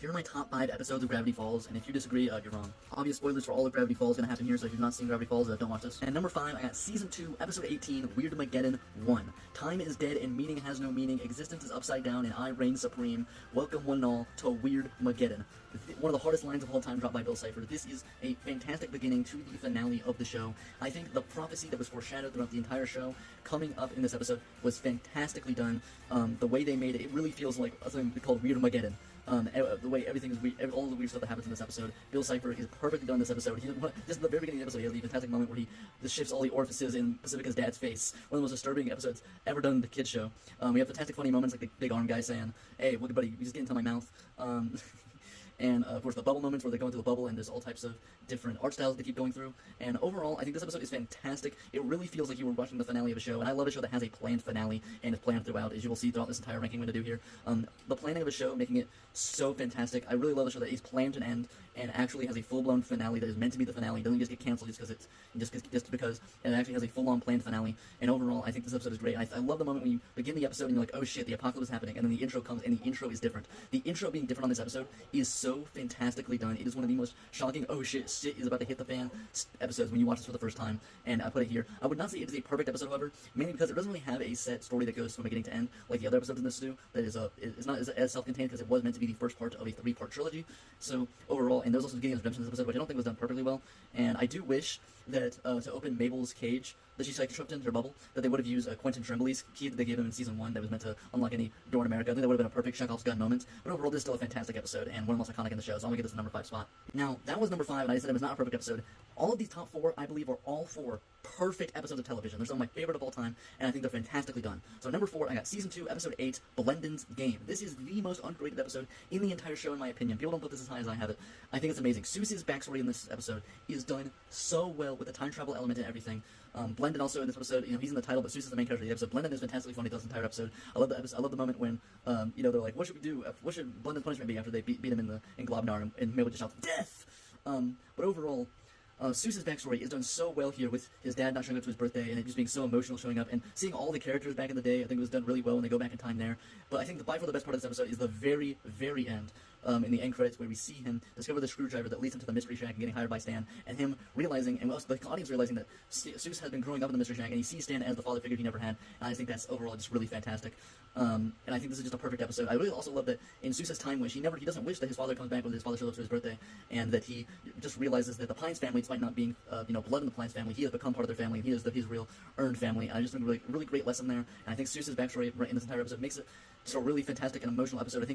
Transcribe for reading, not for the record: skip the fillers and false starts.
Here are my top 5 episodes of Gravity Falls, and if you disagree, you're wrong. Obvious spoilers for all of Gravity Falls gonna happen here, so if you've not seen Gravity Falls, don't watch this. And number 5, I got Season 2, Episode 18, Weirdmageddon 1. Time is dead and meaning has no meaning, existence is upside down and I reign supreme. Welcome one and all to Weirdmageddon. One of the hardest lines of all time dropped by Bill Cipher. This is a fantastic beginning to the finale of the show. I think the prophecy that was foreshadowed throughout the entire show coming up in this episode was fantastically done. The way they made it, it really feels like something called Weirdmageddon. The way everything is weird, all the weird stuff that happens in this episode. Bill Cipher is perfectly done in this episode. Just at the very beginning of the episode, he has the fantastic moment where he just shifts all the orifices in Pacifica's dad's face. One of the most disturbing episodes ever done in the kids show. We have fantastic funny moments like the big arm guy saying, "Hey, look, buddy, you just get into my mouth." And of course the bubble moments where they go into the bubble and there's all types of different art styles they keep going through. And overall, I think this episode is fantastic. It really feels like you were watching the finale of a show, and I love a show that has a planned finale and is planned throughout, as you will see throughout this entire ranking I'm going to do here. The planning of a show, making it so fantastic. I really love a show that is planned to end and actually has a full-blown finale that is meant to be the finale. It doesn't just get canceled just because it actually has a full-on planned finale. And overall, I think this episode is great. I love the moment when you begin the episode and you're like, oh shit, the apocalypse is happening, and then the intro comes and the intro is different. The intro being different on this episode is so fantastically done. It is one of the most shocking, oh shit is about to hit the fan episodes when you watch this for the first time, and I put it here. I would not say it is a perfect episode, however, mainly because it doesn't really have a set story that goes from beginning to end like the other episodes in this do. That is not as self-contained because it was meant to be the first part of a 3-part trilogy. So overall, and there's also beginning of redemption in this episode, which I don't think was done perfectly well, and I do wish that to open Mabel's cage that she's like trapped into her bubble, that they would have used Quentin Tremblay's key that they gave him in season 1 that was meant to unlock any door in America. I think that would have been a perfect Chekhov's gun moment. But overall, this is still a fantastic episode and one of the most iconic in the show, so I'm gonna get this the number 5 spot. Now, that was number 5, and I said it was not a perfect episode. All of these top 4, I believe, are all 4 perfect episodes of television. They're some of my favorite of all time, and I think they're fantastically done. So number 4, I got Season 2, Episode 8, Blendon's Game. This is the most underrated episode in the entire show, in my opinion. People don't put this as high as I have it. I think it's amazing. Seuss's backstory in this episode is done so well with the time travel element and everything. Blendon also in this episode, he's in the title, but Seuss is the main character of the episode. Blendon is fantastically funny throughout this entire episode. I love the episode. I love the moment when, they're like, what should we do? What should Blendon's punishment be after they beat him in Globnar, and Mabel just shouts, death! But overall, Seuss's backstory is done so well here with his dad not showing up to his birthday and it just being so emotional showing up and seeing all the characters back in the day. I think it was done really well when they go back in time there. But I think by far the best part of this episode is the very, very end. In the end credits where we see him discover the screwdriver that leads him to the Mystery Shack and getting hired by Stan, and him realizing, and us, the audience realizing that Seuss has been growing up in the Mystery Shack and he sees Stan as the father figure he never had, and I just think that's overall just really fantastic. And I think this is just a perfect episode. I really also love that in Seuss's time wish, he doesn't wish that his father comes back when his father shows up to his birthday, and that he just realizes that the Pines family, despite not being blood in the Pines family, he has become part of their family, and he is his real earned family. I just think a really, really great lesson there, and I think Seuss's backstory in this entire episode makes it just a really fantastic and emotional episode. I think